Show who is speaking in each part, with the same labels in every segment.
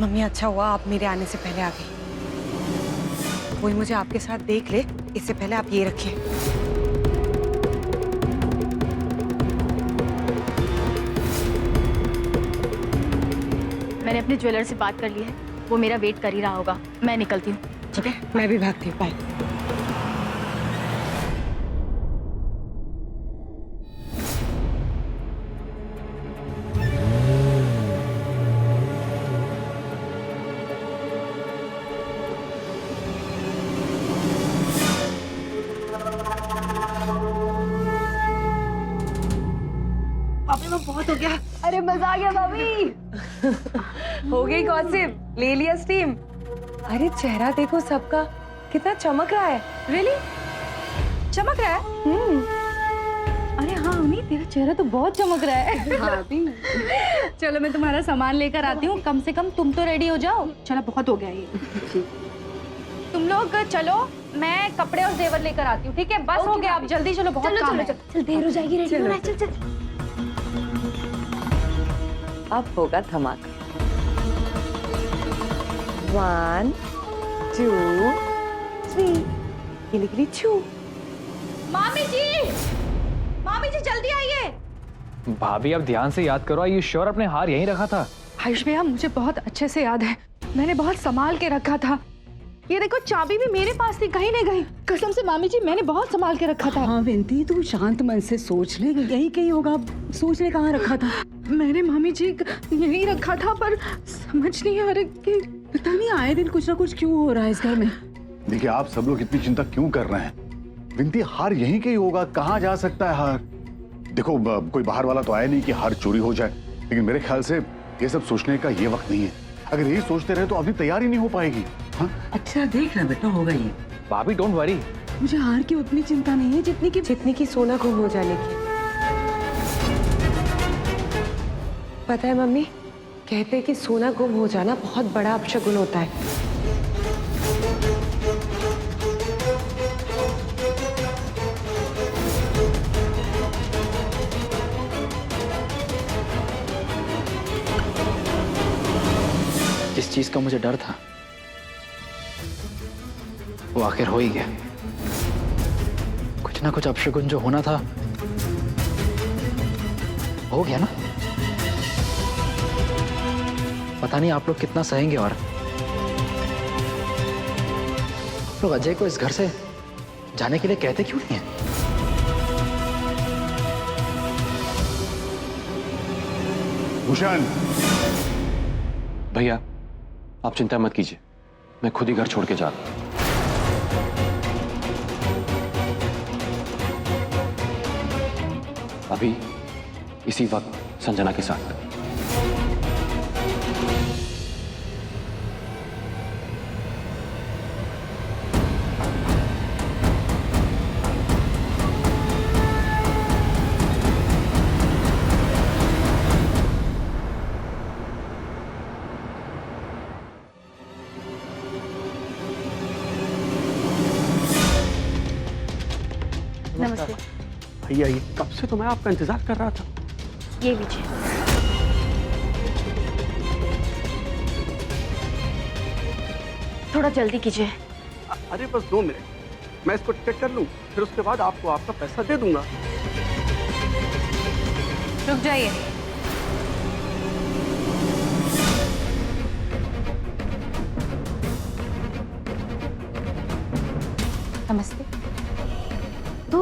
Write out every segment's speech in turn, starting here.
Speaker 1: Mummy अच्छा हुआ आप मेरे आने से पहले आ गई। कोई मुझे आपके साथ देख ले इससे पहले आप ये रखिए।
Speaker 2: मैंने अपने ज्वेलर से बात कर ली है, वो मेरा वेट कर ही रहा होगा। मैं निकलती हूँ।
Speaker 1: ठीक है, मैं भी भागती हूँ। बाय।
Speaker 3: भाभी वो बहुत हो गया।
Speaker 2: अरे मजा आ गया भाभी।
Speaker 3: हो गई गॉसिप, ले लिया स्टीम। अरे चेहरा देखो सबका कितना चमक रहा है।
Speaker 2: रियली? चमक रहा है? अरे हाँ अम्मी, तेरा चेहरा तो बहुत चमक रहा है।
Speaker 3: भाभी
Speaker 2: चलो मैं तुम्हारा सामान लेकर आती हूँ, कम से कम तुम तो रेडी हो जाओ। चलो बहुत हो गया ये। तुम लोग चलो, मैं कपड़े और जेवर लेकर आती हूँ, ठीक है? बस हो गया, आप जल्दी चलो, बहुत काम है।
Speaker 4: चल देर हो जाएगी, रेडी होना है, चल चल।
Speaker 3: अब होगा धमाका। 1 2 3 गिली छू।
Speaker 2: मामी जी जल्दी आइए।
Speaker 5: भाभी आप ध्यान से याद करो, ये श्योर अपने हार यहीं रखा था?
Speaker 2: आयुष भैया मुझे बहुत अच्छे से याद है, मैंने बहुत संभाल के रखा था। ये देखो चाबी भी मेरे पास थी, कहीं नहीं गई। कसम से मामी जी मैंने बहुत संभाल के रखा था।
Speaker 6: हाँ विनती, तू शांत मन से सोच ले, यही कहीं होगा। सोच ले कहाँ रखा था।
Speaker 2: मैंने मामी जी यही रखा था, पर समझ नहीं आ रहा कि
Speaker 6: पता नहीं आए दिन कुछ ना कुछ क्यों हो रहा है इस घर में।
Speaker 7: देखिए आप सब लोग इतनी चिंता क्यों कर रहे हैं? विनती, हार यहीं कहीं होगा, कहाँ जा सकता है हार? देखो कोई बाहर वाला तो आया नहीं कि हार चोरी हो जाए, लेकिन मेरे ख्याल से ये सब सोचने का ये वक्त नहीं है। अगर यही सोचते रहे तो अभी तैयारी नहीं हो पाएगी। हाँ?
Speaker 6: अच्छा देख रहा बेटा, होगा ये।
Speaker 5: भाभी डोंट वरी,
Speaker 6: मुझे हार की उतनी चिंता नहीं है जितनी की
Speaker 3: सोना गुम हो जाने की। पता है मम्मी, कहते हैं कि सोना गुम हो जाना बहुत बड़ा अपशगुन होता है।
Speaker 5: जिस चीज का मुझे डर था वो आखिर हो ही गया। कुछ ना कुछ अपशगुन जो होना था हो गया ना। पता नहीं आप लोग कितना सहेंगे। और लोग अजय को इस घर से जाने के लिए कहते क्यों नहीं है?
Speaker 7: भूषण,
Speaker 8: भैया आप चिंता मत कीजिए, मैं खुद ही घर छोड़ के जा रहा हूं। अभी इसी वक्त संजना के साथ।
Speaker 2: नमस्ते।
Speaker 9: भैया ये कब से तो मैं आपका इंतजार कर रहा था।
Speaker 2: ये लीजिए। थोड़ा जल्दी कीजिए।
Speaker 9: अरे बस 2 मिनट, मैं इसको चेक कर लूं, फिर उसके बाद आपको आपका पैसा दे दूंगा।
Speaker 1: रुक जाइए।
Speaker 2: नमस्ते। दो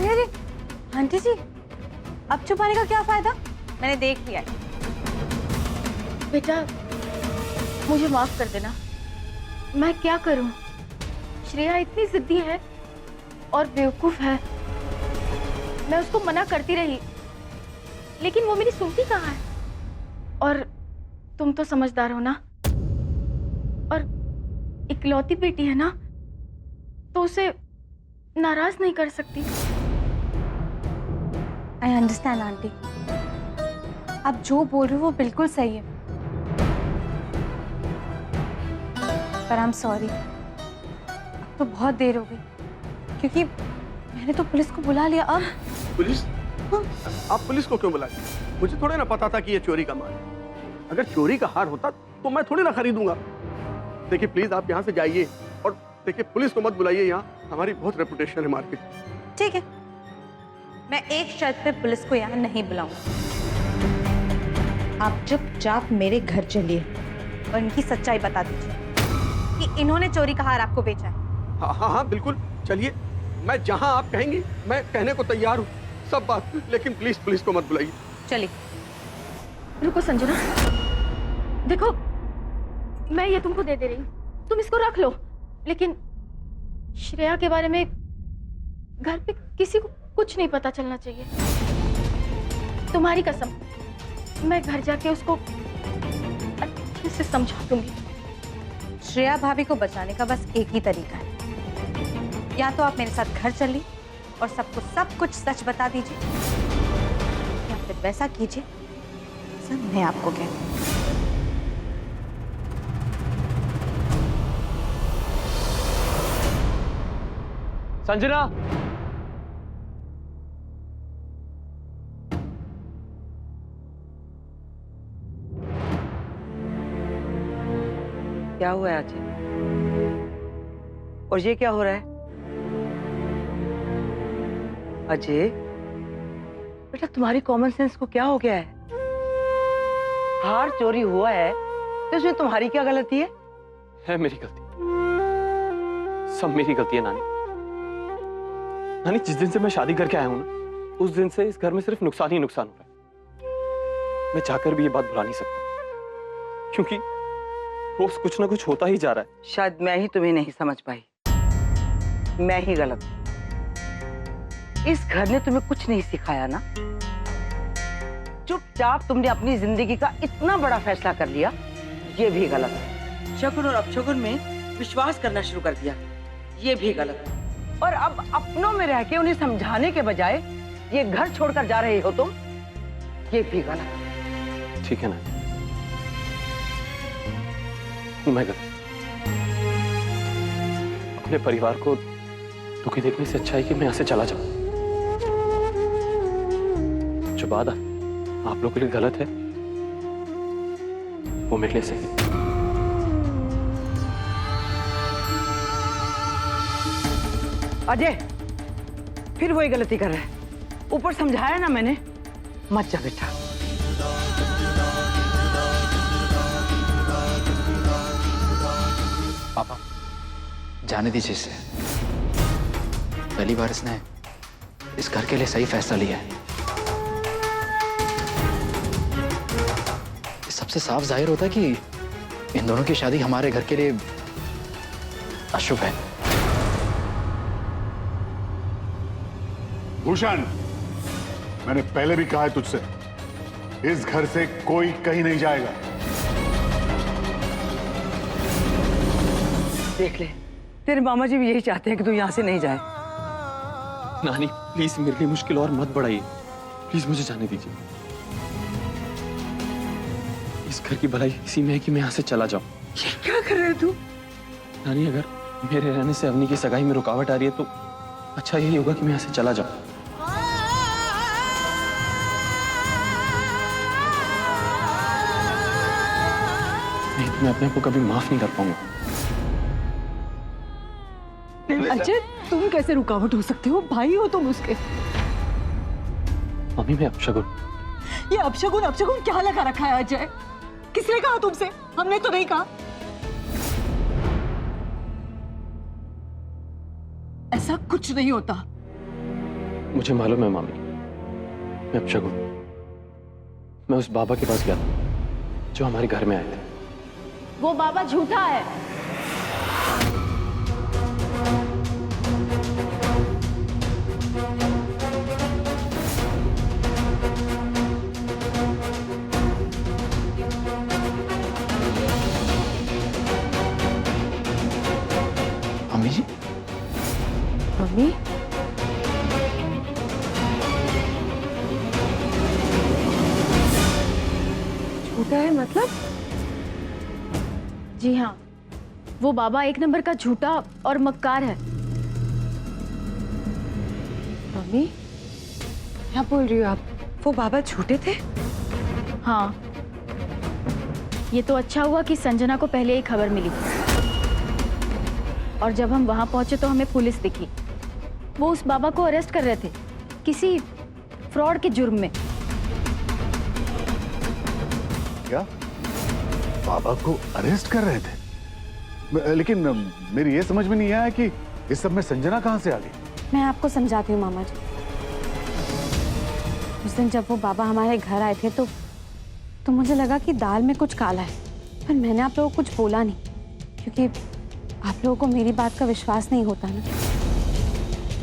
Speaker 1: अरे आंटी जी, अब छुपाने का क्या फायदा? मैंने देख लिया।
Speaker 2: बेटा मुझे माफ कर देना, मैं क्या करूं? श्रेया इतनी जिद्दी है और बेवकूफ है। मैं उसको मना करती रही, लेकिन वो मेरी सुनती कहाँ है। और तुम तो समझदार हो ना, और इकलौती बेटी है ना, तो उसे नाराज नहीं कर सकती।
Speaker 1: आई अंडरस्टैंड आंटी, आप जो बोल रहे हो वो बिल्कुल सही है, पर आई एम सॉरी, अब तो बहुत देर हो गई, क्योंकि मैंने तो पुलिस को बुला लिया। अब
Speaker 9: पुलिस? आप पुलिस को क्यों बुलाए? मुझे थोड़े ना पता था कि ये चोरी का माल है। अगर चोरी का हार होता तो मैं थोड़ी ना खरीदूंगा। देखिए प्लीज आप यहाँ से जाइए, और देखिए पुलिस को मत बुलाइए यहाँ, हमारी बहुत रेपुटेशन है मार्केट।
Speaker 10: ठीक है, मैं एक शर्त पे पुलिस को यहाँ नहीं बुलाऊंगा। आप चुपचाप मेरे घर चलिए और इनकी सच्चाई बता दीजिए कि इन्होंने चोरी का हार आपको बेचा है।
Speaker 9: हाँ हाँ हाँ बिल्कुल, चलिए मैं जहाँ आप कहेंगी मैं कहने को तैयार हूँ सब बात, लेकिन प्लीज पुलिस को मत बुलाइए।
Speaker 10: चलिए।
Speaker 2: रुको संजना, देखो मैं ये तुमको दे रही हूँ, तुम इसको रख लो, लेकिन श्रेया के बारे में घर पे किसी को कुछ नहीं पता चलना चाहिए। तुम्हारी कसम, मैं घर जाके उसको अच्छे से समझा दूंगी।
Speaker 10: श्रेया भाभी को बचाने का बस एक ही तरीका है, या तो आप मेरे साथ घर चलिए और सबको सब कुछ सच बता दीजिए, या फिर वैसा कीजिए सब मैं आपको कहती हूँ।
Speaker 8: संजना,
Speaker 6: क्या हुआ है आज? और ये क्या हो रहा है? अजय, बेटा तुम्हारी कॉमन सेंस को क्या हो गया है? हार चोरी हुआ है तो इसमें तुम्हारी क्या गलती है?
Speaker 8: है मेरी गलती, सब मेरी गलती है नानी। नानी, जिस दिन से मैं शादी करके आया हूं ना, उस दिन से इस घर में सिर्फ नुकसान ही नुकसान हो रहा है। मैं चाहकर भी ये बात भुला नहीं सकता, क्योंकि रोज कुछ ना कुछ होता ही जा रहा है।
Speaker 6: शायद मैं ही तुम्हें नहीं समझ पाई, मैं ही गलत। इस घर ने तुम्हें कुछ नहीं सिखाया ना। चुपचाप तुमने अपनी जिंदगी का इतना बड़ा फैसला कर लिया, ये भी गलत है। शगुन और अपशगुन में विश्वास करना शुरू कर दिया, ये भी गलत है। और अब अपनों में रह के उन्हें समझाने के बजाय ये घर छोड़कर जा रहे हो तुम, ये भी गलत है।
Speaker 8: ठीक है ना, मैं गलत। अपने परिवार को दुखी देखने से अच्छा है कि मैं यहाँ से चला जाऊं। जो बात आप लोगों के लिए गलत है, वो मेरे लिए सही है।
Speaker 6: अजय, फिर वही गलती कर रहा है। ऊपर समझाया ना मैंने, मत जा बेटा।
Speaker 5: पापा, जाने दीजिए इसे। पहली बार इसने इस घर के लिए सही फैसला लिया है। सबसे साफ जाहिर होता है कि इन दोनों की शादी हमारे घर के लिए अशुभ है।
Speaker 7: भूषण, मैंने पहले भी कहा है तुझसे, इस घर से कोई कहीं नहीं जाएगा।
Speaker 6: देख ले, तेरे मामा जी भी यही चाहते हैं कि तू यहाँ से नहीं जाए।
Speaker 8: नानी प्लीज मेरे लिए मुश्किल और मत बढ़ाइए, प्लीज मुझे जाने दीजिए। इस घर की भलाई इसी में है कि मैं यहाँ से चला जाऊं।
Speaker 6: ये क्या कर रहे हो तू?
Speaker 8: नानी, अगर मेरे रहने से अवनी की सगाई में रुकावट आ रही है तो अच्छा यही होगा कि मैं यहाँ से चला जाऊं। नहीं तो मैं अपने आप को कभी माफ नहीं कर पाऊंगा।
Speaker 6: अजय, तुम कैसे रुकावट हो सकते हो? भाई हो तुम उसके।
Speaker 8: मम्मी, मैं अपशगुन।
Speaker 6: ये अपशगुन अपशगुन क्या लगा रखा है अजय? किसने कहा तुमसे? हमने तो नहीं कहा। ऐसा कुछ नहीं होता।
Speaker 8: मुझे मालूम है मामी, मैं अपशगुन। मैं उस बाबा के पास गया था जो हमारे घर में आए थे।
Speaker 2: वो बाबा झूठा है।
Speaker 5: मम्मी जी,
Speaker 6: मम्मी, झूठा है मतलब?
Speaker 2: जी हाँ, वो बाबा एक नंबर का झूठा और मक्कार है।
Speaker 6: मम्मी,
Speaker 3: क्या बोल रही हो आप?
Speaker 1: वो बाबा झूठे थे?
Speaker 2: हाँ, ये तो अच्छा हुआ कि संजना को पहले ही खबर मिली और जब हम वहां पहुंचे तो हमें पुलिस दिखी। वो उस बाबा को अरेस्ट कर रहे थे किसी फ्रॉड के जुर्म में।
Speaker 7: क्या बाबा को अरेस्ट कर रहे थे? लेकिन मेरी ये समझ में नहीं आया कि इस सब में संजना कहां से आ गई?
Speaker 4: मैं आपको समझाती हूँ मामा जी। उस दिन जब वो बाबा हमारे घर आए थे तो मुझे लगा कि दाल में कुछ काला है, पर मैंने आप लोगों को कुछ बोला नहीं क्योंकि आप लोगों को मेरी बात का विश्वास नहीं होता ना।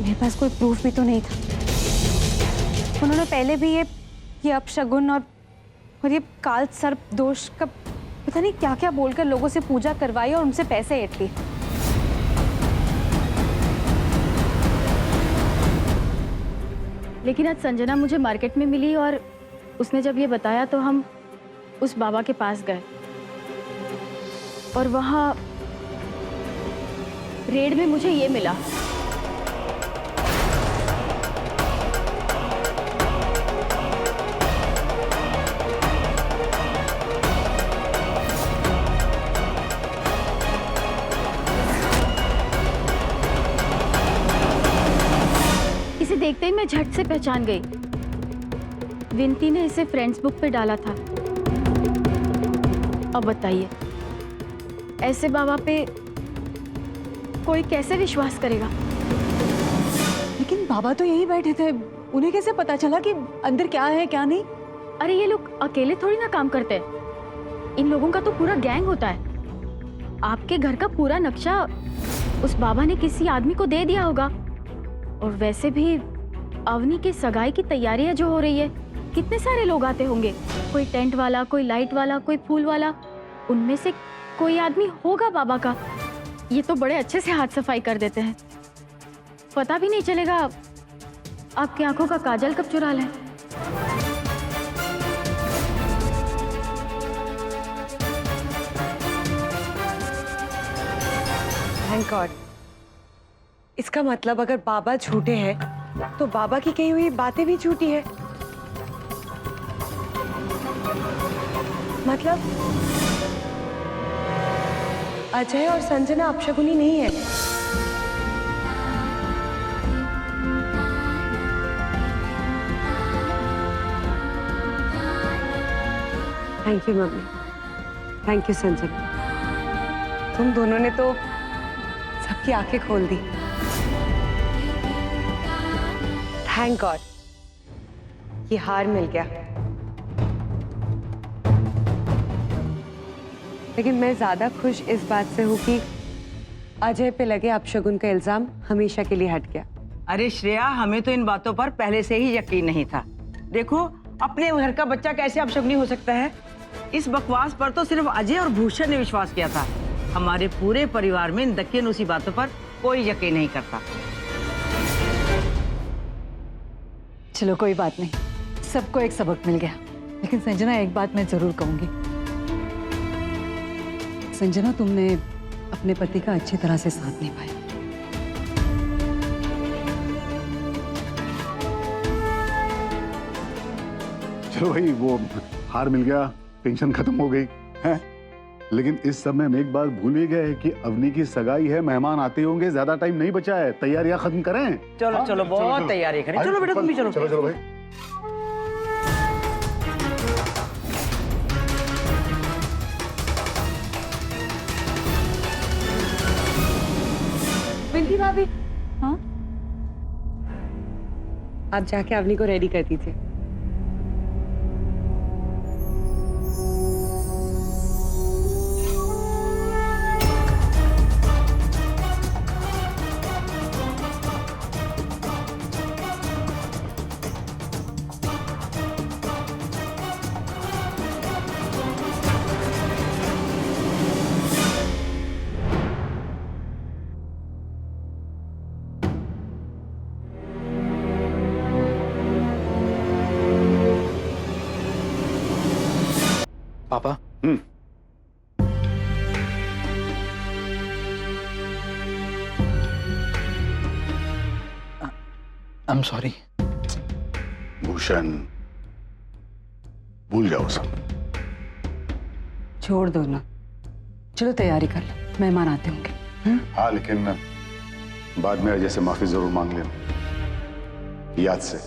Speaker 4: मेरे पास कोई प्रूफ भी तो नहीं था। उन्होंने पहले भी ये अपशगुन और ये काल सर्प दोष का पता नहीं क्या क्या बोलकर लोगों से पूजा करवाई और उनसे पैसे ऐंठ लिए।
Speaker 2: लेकिन आज संजना मुझे मार्केट में मिली और उसने जब ये बताया तो हम उस बाबा के पास गए और वहां रेड में मुझे ये मिला। इसे देखते ही मैं झट से पहचान गई। विनती ने इसे फ्रेंड्स बुक पे डाला था। अब बताइए, ऐसे बाबा पे कोई कैसे विश्वास करेगा?
Speaker 3: लेकिन बाबा तो यहीं बैठे थे, उन्हें कैसे पता चला कि अंदर क्या है क्या नहीं?
Speaker 2: अरे ये लोग अकेले थोड़ी ना काम करते हैं, इन लोगों का तो पूरा गैंग होता है। आपके घर का पूरा नक्शा उस बाबा ने किसी आदमी को दे दिया होगा। और वैसे भी अवनी की सगाई की तैयारियां जो हो रही है, कितने सारे लोग आते होंगे, कोई टेंट वाला, कोई लाइट वाला, कोई फूल वाला, उनमें से कोई आदमी होगा बाबा का। ये तो बड़े अच्छे से हाथ सफाई कर देते हैं, पता भी नहीं चलेगा आपकी आंखों का काजल कब चुरा लें।
Speaker 1: Thank God. इसका मतलब अगर बाबा झूठे हैं तो बाबा की कही हुई बातें भी झूठी है। मतलब अजय और संजना अपशगुनी नहीं है। Thank you mummy, thank you Sanjana. तुम दोनों ने तो सबकी आंखें खोल दी। थैंक गॉड ये हार मिल गया। लेकिन मैं ज्यादा खुश इस बात से हूं कि अजय पे लगे अपशगुन का इल्जाम हमेशा के लिए हट गया।
Speaker 6: अरे श्रेया, हमें तो इन बातों पर पहले से ही यकीन नहीं था। देखो, अपने घर का बच्चा कैसे अपशगुनी हो सकता है। इस बकवास पर तो सिर्फ अजय और भूषण ने विश्वास किया था। हमारे पूरे परिवार में इन दकियनूसी बातों पर कोई यकीन नहीं करता।
Speaker 3: चलो कोई बात नहीं, सबको एक सबक मिल गया। लेकिन संजना, एक बात मैं जरूर कहूंगी। संजना, तुमने अपने पति का अच्छी तरह से साथ निभाया।
Speaker 7: चलो भाई, वो हार मिल गया, टेंशन खत्म हो गई है। लेकिन इस समय में एक बात भूल ही गए कि अवनी की सगाई है, मेहमान आते होंगे, ज्यादा टाइम नहीं बचा है, तैयारियां खत्म करें।
Speaker 6: चलो चलो, बहुत तैयारी करें। चलो बेटा, तुम भी चलो।
Speaker 7: चलो चलो भाई।
Speaker 3: विंती भाभी, हाँ
Speaker 1: आप जाके अवनी को रेडी कर दीजिए।
Speaker 5: पापा, आई एम सॉरी।
Speaker 7: भूषण, भूल जाओ सब।
Speaker 1: छोड़ दो ना, चलो तैयारी कर लो, मेहमान आते होंगे।
Speaker 7: हाँ, लेकिन बाद में अजय से माफी जरूर मांग लेना, याद से।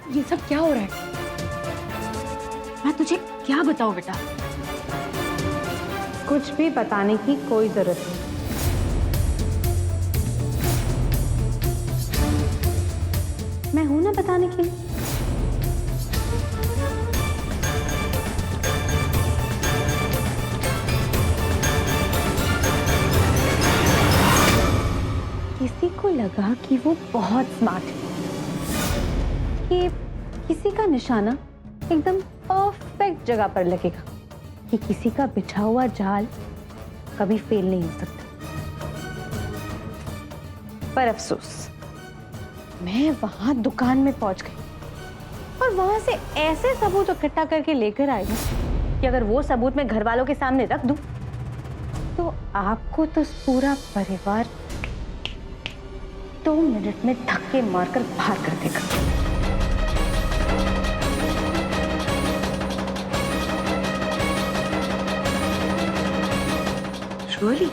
Speaker 3: ये सब क्या हो रहा है?
Speaker 2: मैं तुझे क्या बताऊं बेटा?
Speaker 4: कुछ भी बताने की कोई जरूरत नहीं। मैं हूं ना बताने के लिए। किसी को लगा कि वो बहुत स्मार्ट है, कि किसी का निशाना एकदम परफेक्ट जगह पर लगेगा, कि किसी का बिछा हुआ जाल कभी फेल नहीं हो सकता। पर अफसोस, मैं वहां दुकान में पहुंच गई और वहां से ऐसे सबूत इकट्ठा करके लेकर आई हूं कि अगर वो सबूत मैं घर वालों के सामने रख दूं तो आपको तो पूरा परिवार 2 मिनट में धक्के मारकर बाहर कर देगा।
Speaker 1: श्योरली,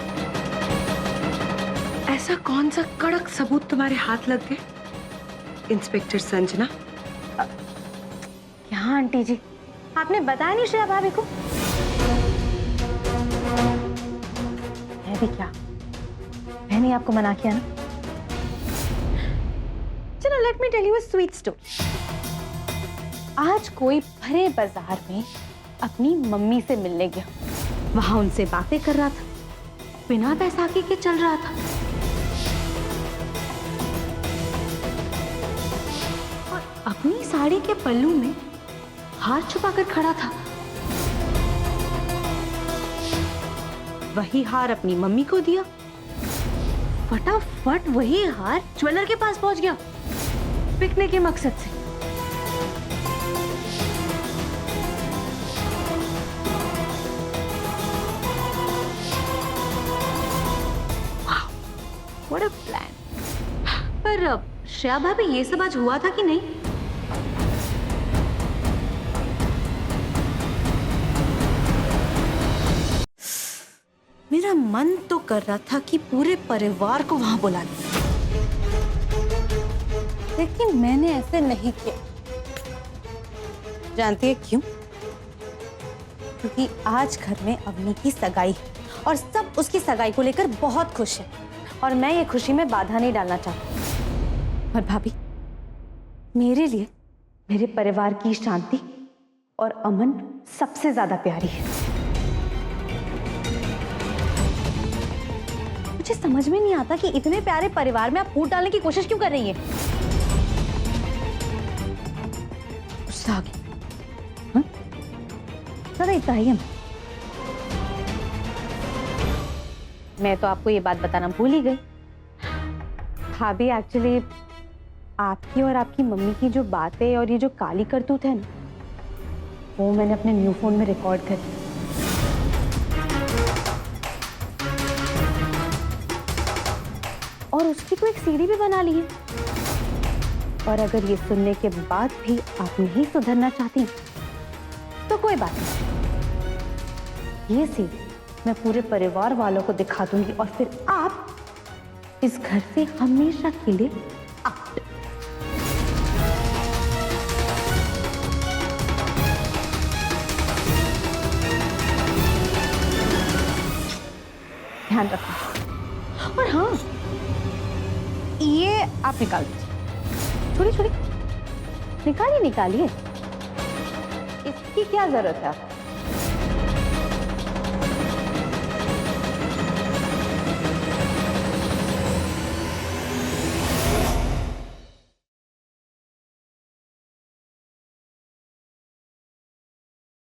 Speaker 1: ऐसा कौन सा कड़क सबूत तुम्हारे हाथ लग गए इंस्पेक्टर संजना?
Speaker 4: क्या आंटी जी, आपने बताया नहीं श्रेया भाभी को? मैं भी क्या, मैंने आपको मना किया ना? चलो let me tell you a sweet story. आज कोई भरे बाजार में अपनी मम्मी से मिलने गया, वहां उनसे बातें कर रहा था, बिना बैसाखी के चल रहा था। और अपनी साड़ी के पल्लू में हाथ छुपाकर खड़ा था। वही हार अपनी मम्मी को दिया, फटाफट वही हार ज्वेलर के पास पहुंच गया बिकने के मकसद से। What a plan. पर श्रेया भाभी, ये सब आज हुआ था कि नहीं? मेरा मन तो कर रहा था कि पूरे परिवार को वहां बुला लूं, लेकिन मैंने ऐसे नहीं किया। जानती है क्यों? क्योंकि आज घर में अवनी की सगाई है और सब उसकी सगाई को लेकर बहुत खुश हैं और मैं ये खुशी में बाधा नहीं डालना चाहती। पर भाभी, मेरे लिए मेरे परिवार की शांति और अमन सबसे ज्यादा प्यारी है। मुझे समझ में नहीं आता कि इतने प्यारे परिवार में आप फूट डालने की कोशिश क्यों कर रही है? गुस्सा आ गया? हाँ? ज्यादा इतना ही है। मैं तो आपको ये बात बताना भूल ही गई। भाभी, एक्चुअली आपकी और आपकी मम्मी की जो बातें और ये जो काली करतूत है ना, वो मैंने अपने न्यू फोन में रिकॉर्ड कर ली। और उसकी तो एक सीडी भी बना ली है। और अगर ये सुनने के बाद भी आप नहीं सुधरना चाहती तो कोई बात नहीं, ये सीडी मैं पूरे परिवार वालों को दिखा दूंगी और फिर आप इस घर से हमेशा के लिए आउट। ध्यान रखना। और हाँ, ये आप निकाल दीजिए। छोड़ी छोड़ी, निकालिए निकालिए, इसकी क्या जरूरत है?